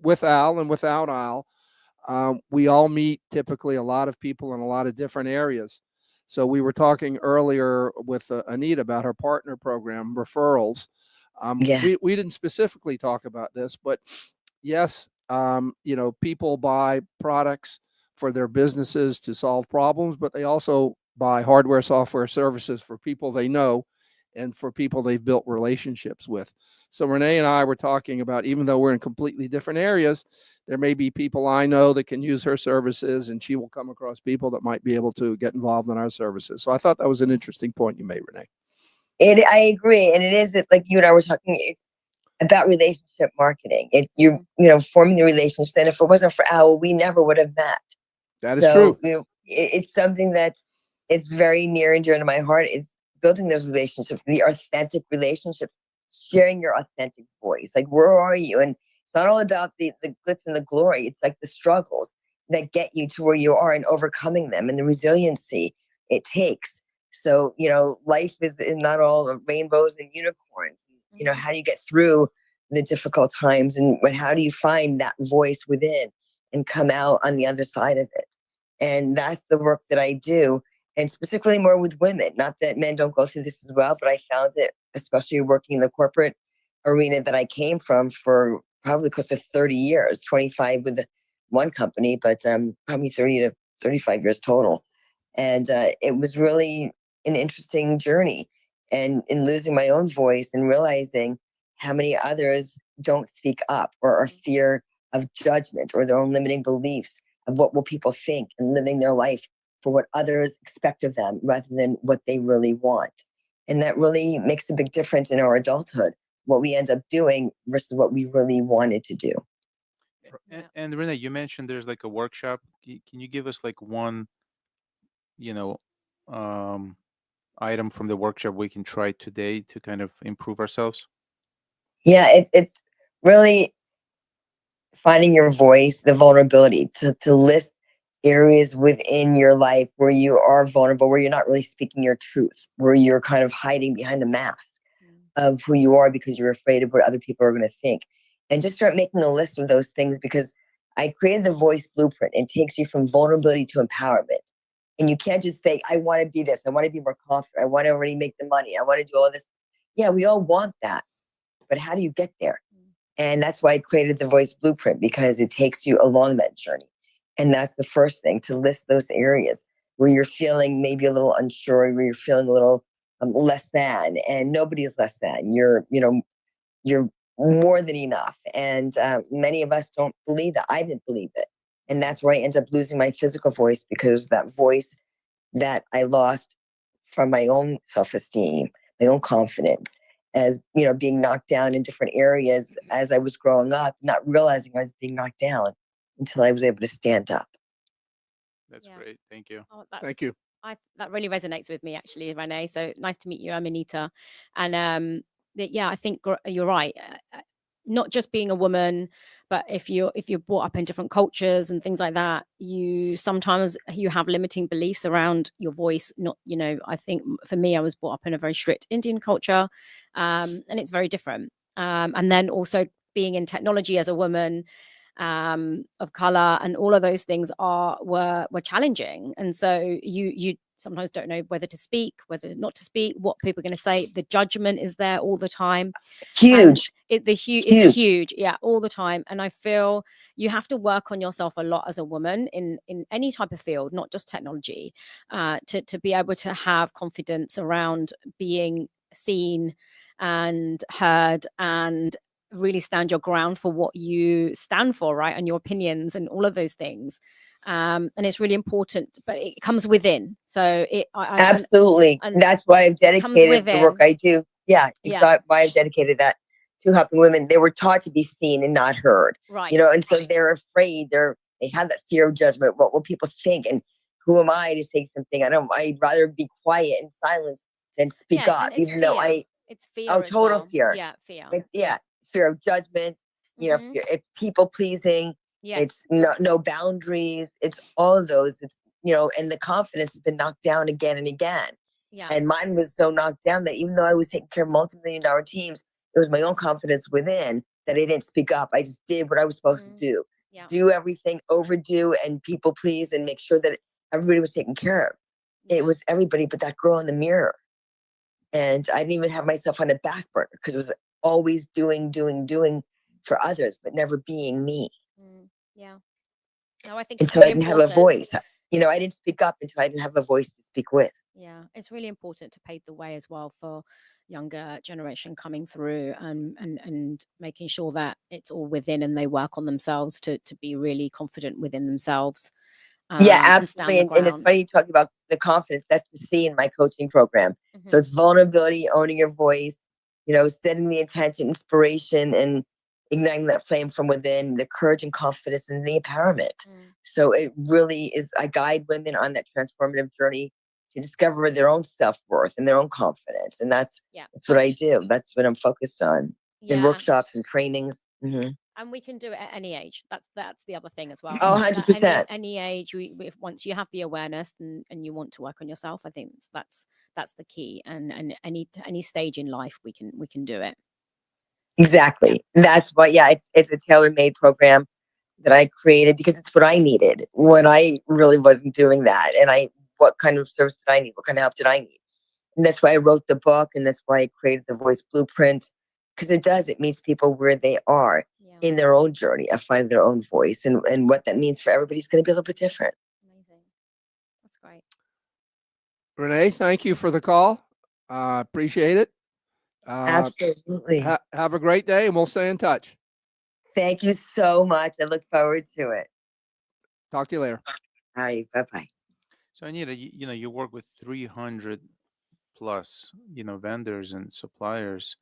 with Owwll and without Owwll. We all meet typically a lot of people in a lot of different areas. So we were talking earlier with Anita about her partner program, referrals. Yes. We didn't specifically talk about this, but yes, people buy products for their businesses to solve problems, but they also buy hardware, software, services for people they know and for people they've built relationships with. So Renee and I were talking about, even though we're in completely different areas, there may be people I know that can use her services, and she will come across people that might be able to get involved in our services. So I thought that was an interesting point you made, Renee. I agree. And it is like you and I were talking, it's about relationship marketing. Forming the relationships. And if it wasn't for Owwll, we never would have met. That is true. It's something it's very near and dear to my heart, is building those relationships, the authentic relationships, sharing your authentic voice. Like, where are you? And it's not all about the glitz and the glory. It's like the struggles that get you to where you are and overcoming them and the resiliency it takes. So, life is not all rainbows and unicorns. How do you get through the difficult times, and how do you find that voice within and come out on the other side of it? And that's the work that I do, and specifically more with women. Not that men don't go through this as well, but I found it, especially working in the corporate arena that I came from for probably close to 30 years, 25 with one company, but probably 30 to 35 years total. And it was really an interesting journey, and in losing my own voice and realizing how many others don't speak up, or are fear of judgment or their own limiting beliefs of what will people think, and living their life for what others expect of them rather than what they really want. And that really makes a big difference in our adulthood, what we end up doing versus what we really wanted to do. And Renee, you mentioned there's like a workshop. Can you give us like one, item from the workshop we can try today to kind of improve ourselves? Yeah, it's really finding your voice, the vulnerability to list areas within your life where you are vulnerable, where you're not really speaking your truth, where you're kind of hiding behind the mask of who you are because you're afraid of what other people are going to think. And just start making a list of those things, because I created the voice blueprint. It takes you from vulnerability to empowerment. And you can't just say, I want to be this. I want to be more confident. I want to already make the money. I want to do all this. Yeah, we all want that. But how do you get there? And that's why I created the voice blueprint, because it takes you along that journey. And that's the first thing, to list those areas where you're feeling maybe a little unsure, where you're feeling a little less than, and nobody is less than. You're more than enough. And many of us don't believe that. I didn't believe it. And that's where I ended up losing my physical voice, because that voice that I lost from my own self-esteem, my own confidence, as being knocked down in different areas as I was growing up, not realizing I was being knocked down until I was able to stand up. That's great. Thank you. Oh, Thank you. That really resonates with me, actually, Renee. So nice to meet you. I'm Anita. And I think you're right. Not just being a woman, but if you're brought up in different cultures and things like that, sometimes you have limiting beliefs around your voice. Not, I think for me, I was brought up in a very strict Indian culture, and it's very different. And then also being in technology as a woman, of color, and all of those things were challenging. And so you sometimes don't know whether to speak, whether not to speak, what people are going to say. The judgment is there all the time. Huge. It's huge. Yeah, all the time. And I feel you have to work on yourself a lot as a woman in any type of field, not just technology, to be able to have confidence around being seen and heard, and really stand your ground for what you stand for, right? And your opinions and all of those things. And it's really important, but it comes within. So Absolutely. and That's why I've dedicated the work within. I do. Yeah. Why I've dedicated that to helping women. They were taught to be seen and not heard. Right. And so they're afraid. They have that fear of judgment. What will people think? And who am I to say something? I'd rather be quiet and silent than speak up, even though it's fear. Total fear. Yeah, fear. Fear of judgment, it's people pleasing. Yes. It's no boundaries. It's all of those. It's, and the confidence has been knocked down again and again. Yeah. And mine was so knocked down that even though I was taking care of multi-million-dollar teams, it was my own confidence within that I didn't speak up. I just did what I was supposed to do. Yeah. Do everything, overdo, and people please, and make sure that everybody was taken care of. Yeah. It was everybody but that girl in the mirror. And I didn't even have myself on a back burner because it was always doing for others, but never being me. Yeah. No, I think until I didn't have a voice. I didn't speak up until I didn't have a voice to speak with. Yeah, it's really important to pave the way as well for younger generation coming through and making sure that it's all within and they work on themselves to be really confident within themselves. Yeah, absolutely. And it's funny you talking about the confidence. That's the C in my coaching program. So it's vulnerability, owning your voice, setting the intention, inspiration, and igniting that flame from within, the courage and confidence and the empowerment. So it really is, I guide women on that transformative journey to discover their own self-worth and their own confidence. And that's what I do. That's what I'm focused on in workshops and trainings. And we can do it at any age. That's the other thing as well. Oh, 100%. Any age, once you have the awareness and you want to work on yourself, I think that's the key. And any stage in life, we can do it. Exactly. That's why, it's a tailor-made program that I created because it's what I needed when I really wasn't doing that. And what kind of service did I need? What kind of help did I need? And that's why I wrote the book, and that's why I created the Voice Blueprint, because it meets people where they are in their own journey of finding their own voice, and what that means for everybody's going to be a little bit different. Amazing. That's great. Renee, thank you for the call. Appreciate it. Absolutely. Have a great day, and we'll stay in touch. Thank you so much. I look forward to it. Talk to you later. All right. Bye-bye. So Anita, you work with 300 plus, vendors and suppliers.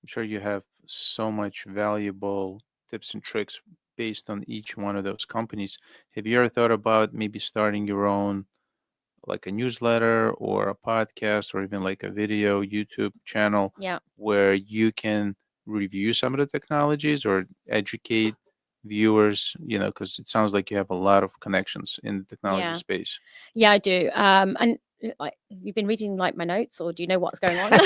I'm sure you have so much valuable tips and tricks based on each one of those companies. Have you ever thought about maybe starting your own, like a newsletter or a podcast or even like a video YouTube channel where you can review some of the technologies or educate viewers, because it sounds like you have a lot of connections in the technology space. Yeah, I do. And like, have you been reading like my notes, or do you know what's going on?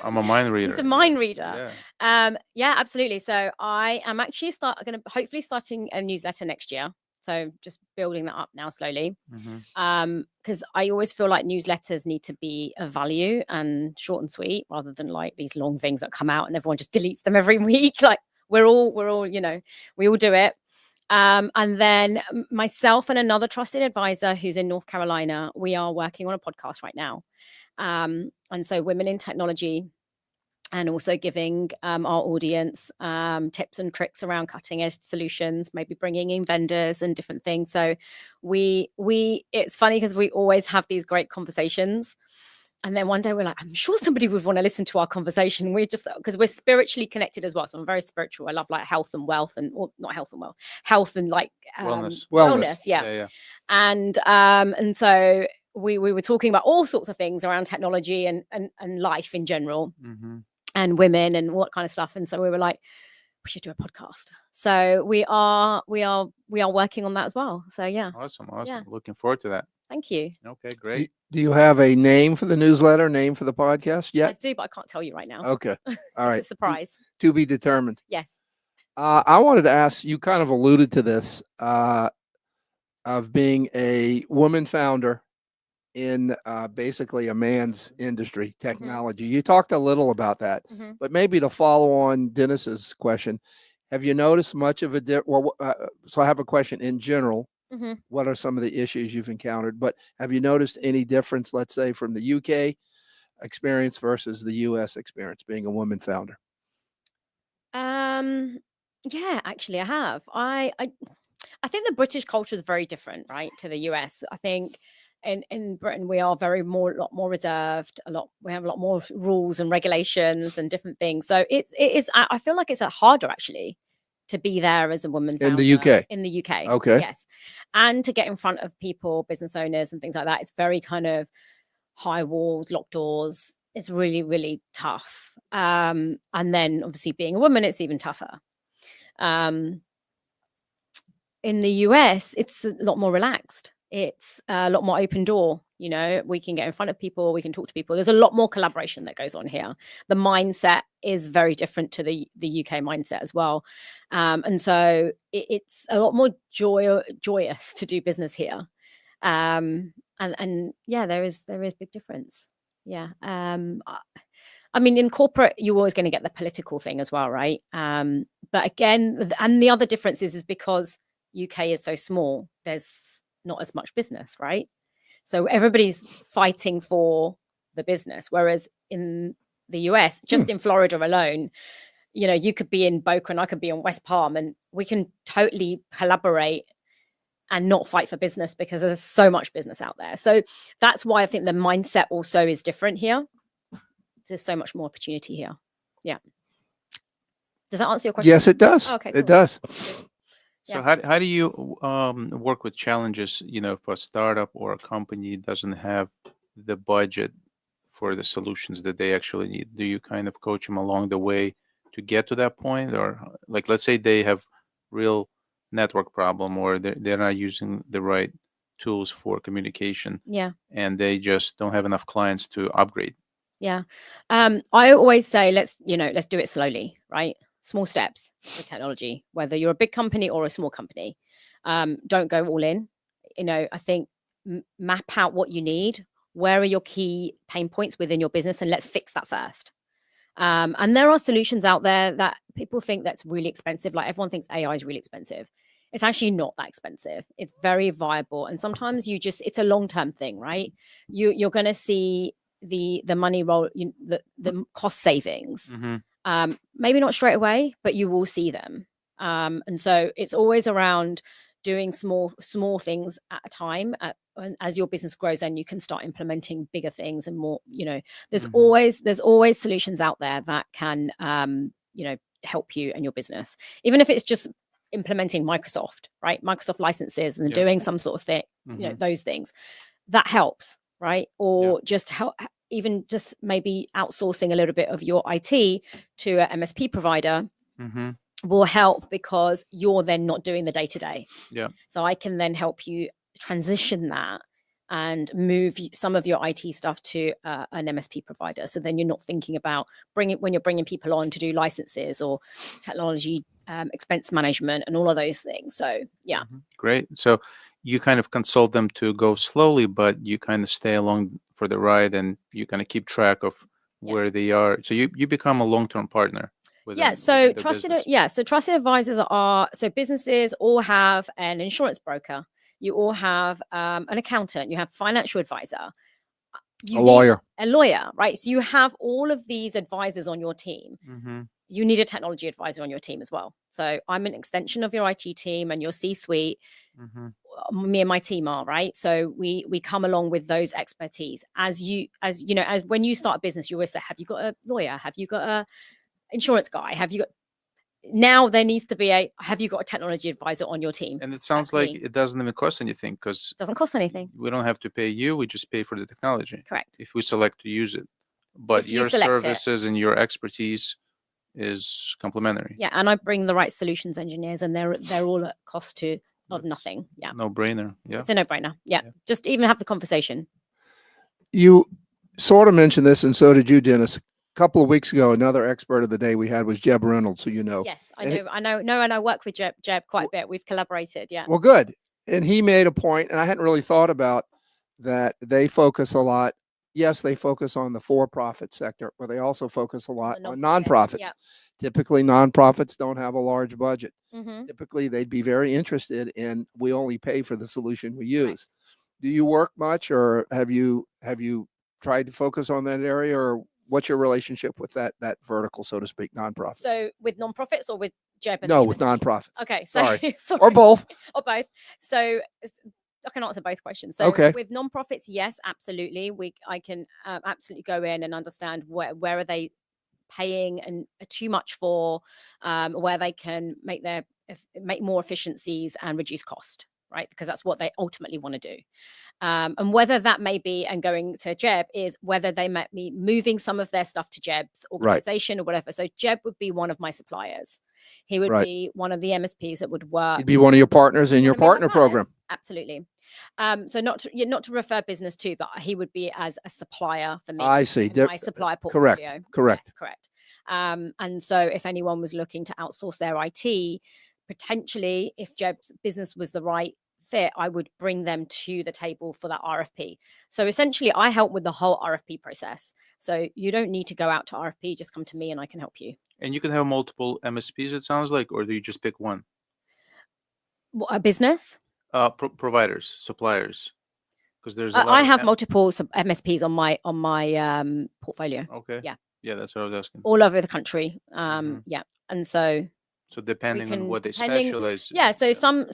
I'm a mind reader. He's a mind reader. Yeah, absolutely. So I am actually going to hopefully starting a newsletter next year. So just building that up now slowly. Because I always feel like newsletters need to be of value and short and sweet, rather than like these long things that come out and everyone just deletes them every week. Like we're all, we all do it. And then myself and another trusted advisor who's in North Carolina, we are working on a podcast right now. And so women in technology, and also giving our audience tips and tricks around cutting edge solutions, maybe bringing in vendors and different things. So it's funny because we always have these great conversations. And then one day we're like, I'm sure somebody would want to listen to our conversation. We're just, because we're spiritually connected as well. So I'm very spiritual. I love like health and wealth or not health and wealth, health and like wellness. Yeah. And so we were talking about all sorts of things around technology and life in general. And women and what kind of stuff. And so we were like, we should do a podcast. So we are working on that as well. So yeah. Awesome. Yeah. Looking forward to that. Thank you. Okay, great. Do you have a name for the newsletter, name for the podcast yet? I do, but I can't tell you right now. Okay. All right. It's a surprise. To be determined. Yes. I wanted to ask, you kind of alluded to this, of being a woman founder in basically a man's industry, technology. You talked a little about that, but maybe to follow on Denis's question, have you noticed much of a so I have a question in general. What are some of the issues you've encountered? But have you noticed any difference, let's say, from the UK experience versus the US experience being a woman founder? Yeah, actually, I have. I think the British culture is very different, right, to the US. I think in Britain we are a lot more reserved. We have a lot more rules and regulations and different things. So it is. I feel like it's harder actually to be there as a woman In the founder UK? In the UK, Okay. yes, and to get in front of people, business owners, and things like that. It's very kind of high walls, locked doors. It's really, really tough. And then obviously being a woman, it's even tougher. In the US, it's a lot more relaxed. It's a lot more open door. You know, we can get in front of people, we can talk to people. There's a lot more collaboration that goes on here. The mindset is very different to the UK mindset as well. And so it's a lot more joyous to do business here. And yeah, there is big difference. Yeah. I mean, in corporate, you're always going to get the political thing as well, right? But again, and the other difference is because UK is so small, there's not as much business, right? So everybody's fighting for the business. Whereas in the US, just in Florida alone, you know, you could be in Boca and I could be in West Palm, and we can totally collaborate and not fight for business because there's so much business out there. So that's why I think the mindset also is different here. There's so much more opportunity here. Yeah. Does that answer your question? Yes, it does. Oh, okay, It cool. does. So how do you work with challenges, you know, if a startup or a company doesn't have the budget for the solutions that they actually need? Do you kind of coach them along the way to get to that point? Or like, let's say they have real network problem, or they're not using the right tools for communication. Yeah. And they just don't have enough clients to upgrade. Yeah. I always say, let's do it slowly, right? Small steps with technology, whether you're a big company or a small company. Don't go all in. You know, I think map out what you need. Where are your key pain points within your business? And let's fix that first. And there are solutions out there that people think that's really expensive. Like everyone thinks AI is really expensive. It's actually not that expensive. It's very viable. And sometimes it's a long-term thing, right? You're going to see the money roll, the cost savings. Maybe not straight away, but you will see them. And so it's always around doing small things at a time. And as your business grows, then you can start implementing bigger things and more. You know, there's always solutions out there that can help you and your business, even if it's just implementing Microsoft, right? Microsoft licenses and doing some sort of thing. You know, those things that helps, right? Or just help. Even just maybe outsourcing a little bit of your IT to an MSP provider will help, because you're then not doing the day-to-day. Yeah. So I can then help you transition that and move some of your IT stuff to an MSP provider. So then you're not thinking about when you're bringing people on to do licenses or technology expense management and all of those things. So yeah. Great. So you kind of consult them to go slowly, but you kind of stay along for the ride, and you kind of keep track of where they are. So you become a long-term partner. So trusted advisors so businesses all have an insurance broker. You all have an accountant. You have financial advisor. A lawyer, right? So you have all of these advisors on your team. You need a technology advisor on your team as well. So I'm an extension of your IT team and your C-suite. Me and my team are, right? So we come along with those expertise. As when you start a business, you always say, have you got a lawyer? Have you got a insurance guy? Now there needs to be have you got a technology advisor on your team? And it sounds like it doesn't even cost anything, because it doesn't cost anything. We don't have to pay you. We just pay for the technology. Correct. If we select to use it. But your services and your expertise is complementary. Yeah. And I bring the right solutions engineers, and they're all at cost of nothing. Yeah. No brainer. Yeah. It's a no brainer. Yeah. Just even have the conversation. You sort of mentioned this, and so did you, Denis. Couple of weeks ago, another expert of the day we had was Jeb Reynolds, who you know. Yes, I know, and I work with Jeb quite a bit. We've collaborated, yeah. Well, good. And he made a point, and I hadn't really thought about that. They focus a lot. Yes, they focus on the for-profit sector, but they also focus a lot on nonprofits. Yeah. Typically, nonprofits don't have a large budget. Typically, they'd be very interested in, we only pay for the solution we use. Right. Do you work much, or have you tried to focus on that area, or what's your relationship with that vertical, so to speak, nonprofits? So with nonprofits or with Jeb and No, the with MSPs? nonprofits. Okay, so Sorry. sorry. Or both. Or both. So I can answer both questions. So Okay. with nonprofits, yes, absolutely. I can absolutely go in and understand where are they paying and too much for, where they can make more efficiencies and reduce cost, right? Because that's what they ultimately want to do. And whether that may be, and going to Jeb, is whether they might be moving some of their stuff to Jeb's organization or whatever. So Jeb would be one of my suppliers. He would be one of the MSPs that would work. He'd be one of your partners in your One of my partner partners. program. Absolutely. So not to refer business to, but he would be as a supplier for me. I see. In my supply portfolio. Correct. Yes, correct. And so if anyone was looking to outsource their IT, potentially, if Jeb's business was the right fit, I would bring them to the table for that RFP. So essentially, I help with the whole RFP process. So you don't need to go out to RFP, just come to me and I can help you. And you can have multiple MSPs, it sounds like, or do you just pick one? What, a business? Providers, suppliers, because there's a lot. I have multiple MSPs on my portfolio. Okay. Yeah, that's what I was asking. All over the country. Yeah, and so depending on what they specialize. Yeah, so some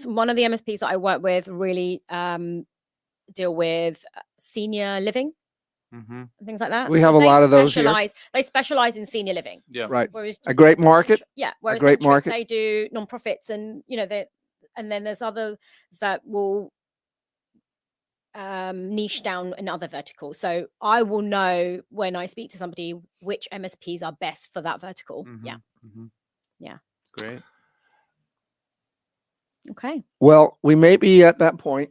one of the MSPs that I work with really deal with senior living. And things like that. We have a lot of those here. They specialize in senior living. Yeah, right. Whereas a great market. Yeah, whereas a great market. They do nonprofits, and and then there's others that will niche down in other verticals. So I will know when I speak to somebody which MSPs are best for that vertical. Yeah. Yeah. Great. Okay. Well, we may be at that point.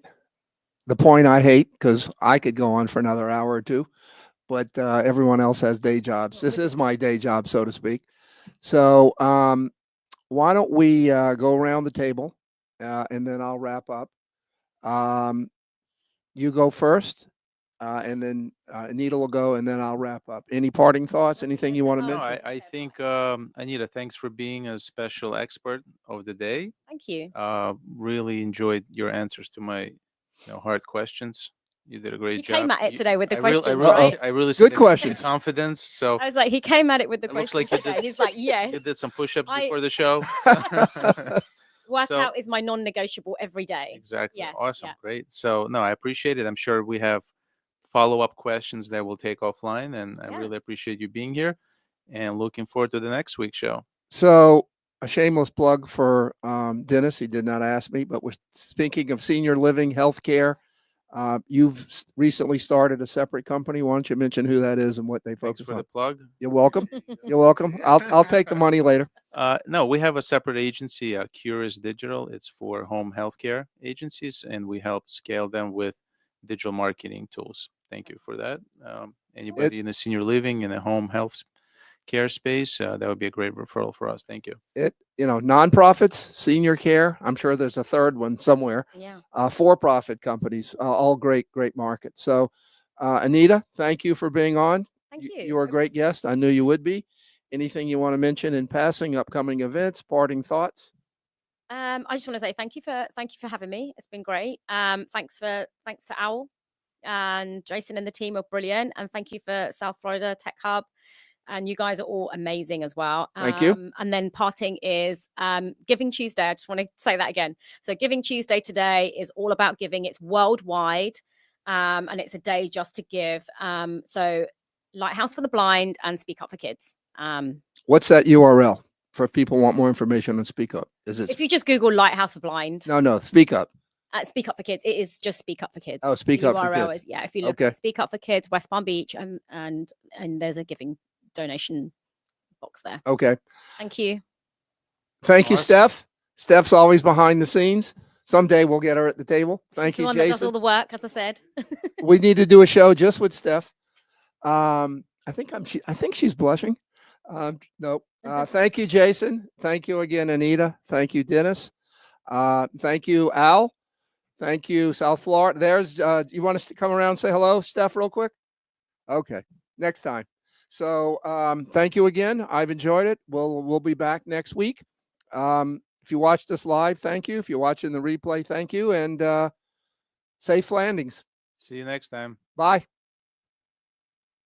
The point I hate, because I could go on for another hour or two, but everyone else has day jobs. This is my day job, so to speak. So why don't we go around the table, and then I'll wrap up. You go first, and then Anita will go, and then I'll wrap up. Any parting thoughts? Anything you want to mention? No, I think, Anita, thanks for being a special expert of the day. Thank you. Really enjoyed your answers to my hard questions. You did a great job. He came at it today with the I questions, really, right? I really Good questions. Confidence. So I was like, he came at it with the it looks questions like you today. He's like, yes. you did some push-ups before the show. Workout is my non-negotiable every day. Exactly. Yes, Awesome. yeah. Great. So no, I appreciate it. I'm sure we have follow-up questions that we'll take offline, and I really appreciate you being here, and looking forward to the next week's show. So a shameless plug for Denis. He did not ask me, but we're speaking of senior living healthcare. You've recently started a separate company. Why don't you mention who that is and what they focus Thanks for on? the plug. You're welcome. You're welcome. I'll take the money later. No, we have a separate agency, Curious Digital. It's for home healthcare agencies, and we help scale them with digital marketing tools. Thank you for that. Anybody in the senior living in the home health care space, that would be a great referral for us. Thank you. Nonprofits, senior care. I'm sure there's a third one somewhere. Yeah. For-profit companies, all great markets. So, Anita, thank you for being on. Thank you. You were a great guest. I knew you would be. Anything you want to mention in passing? Upcoming events, parting thoughts? I just want to say thank you for having me. It's been great. Thanks to Owwll and Jason and the team are brilliant, and thank you for South Florida Tech Hub. And you guys are all amazing as well. Thank you. And then parting is Giving Tuesday. I just want to say that again. So Giving Tuesday today is all about giving. It's worldwide, and it's a day just to give. So Lighthouse for the Blind and Speak Up for Kids. What's that URL for if people want more information on Speak Up? Is it? If you just Google Lighthouse for Blind. No, Speak Up. Speak Up for Kids. It is just Speak Up for Kids. Oh, Speak Up for Kids. If you look at Speak Up for Kids, West Palm Beach, and there's a giving donation box there. Okay. Thank you. Thank you, Steph. Steph's always behind the scenes. Someday we'll get her at the table. Thank She's you, the one Jason. that does all the work, as I said. We need to do a show just with Steph. I think she's blushing. No. Thank you, Jason. Thank you again, Anita. Thank you, Denis. Thank you, Al. Thank you, South Florida. There's you want us to come around and say hello, Steph, real quick? Okay. Next time. So thank you again. I've enjoyed it. We'll be back next week. If you watched us live, thank you. If you're watching the replay, thank you. And safe landings. See you next time. Bye.